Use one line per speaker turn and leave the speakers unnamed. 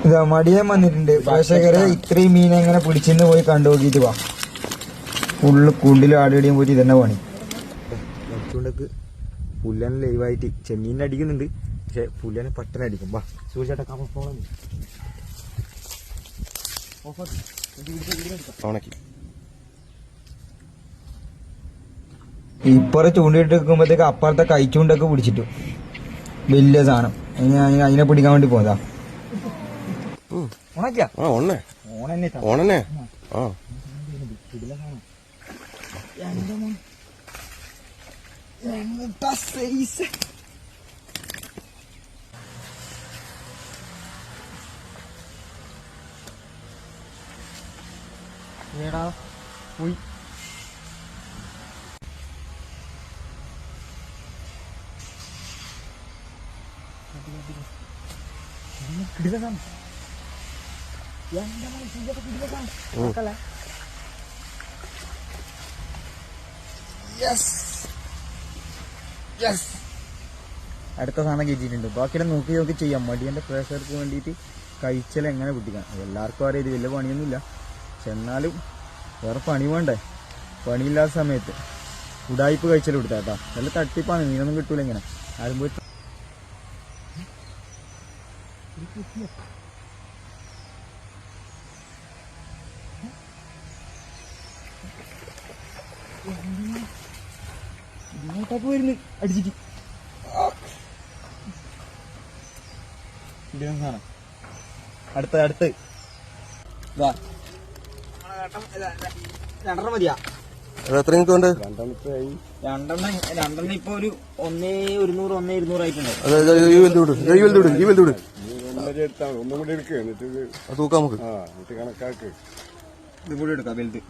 ഇതാ മടിയൻ വന്നിട്ടുണ്ട്. പ്രേക്ഷകരെ ഇത്രയും മീൻ എങ്ങനെ പിടിച്ചെന്ന് പോയി കണ്ടു നോക്കിയിട്ട് വാ. ഫുള്ള് കുണ്ടിലും ആടിയും പോയിട്ട് ഇതന്നെ പണി. കുറച്ചുകൊണ്ടൊക്കെ പുല്ലനെ ലൈവായിട്ട് ചെമ്മീനെ അടിക്കുന്നുണ്ട്. പക്ഷെ പുല്ലനെ പട്ടനെ അടിക്കും. വാ സൂചേട്ടാ ഇപ്പറ ചൂണ്ടിട്ട് വെക്കുമ്പോഴത്തേക്ക് അപ്പുറത്തെ കൈച്ചൂണ്ടൊക്കെ പിടിച്ചിട്ടു. വലിയ സാധനം. അതിനെ പിടിക്കാൻ വേണ്ടി പോയതാ.
ഓണന്നെ
പോയി അടുത്ത സാധനം കയറ്റിയിട്ടുണ്ട്. ബാക്കിയുടെ നോക്കി നോക്കി ചെയ്യാം. മടിയന്റെ പ്രേക്ഷകർക്ക് വേണ്ടിയിട്ട് കഴിച്ചാൽ എങ്ങനെ പിടിക്കാം. എല്ലാവർക്കും അറിയാം ഇത് വലിയ പണിയൊന്നുമില്ല. പക്ഷെ എന്നാലും വേറെ പണി വേണ്ടേ. പണിയില്ലാത്ത സമയത്ത് ഉടായ്പ കഴിച്ചാൽ കൊടുത്താ കേട്ടോ. നല്ല തട്ടിപ്പാണ്. മീനൊന്നും കിട്ടൂല ഇങ്ങനെ ആരും പോയി. വരുന്നു അടിച്ചിട്ട് അടുത്ത് രണ്ടെണ്ണം മതിയാ. രണ്ടെണ്ണം ഇപ്പൊ ഒരു 1,100 1,200 ആയിട്ടുണ്ട്.
തൂക്കാം നമുക്ക്.
ഇതും കൂടി എടുക്കാം വലുത്.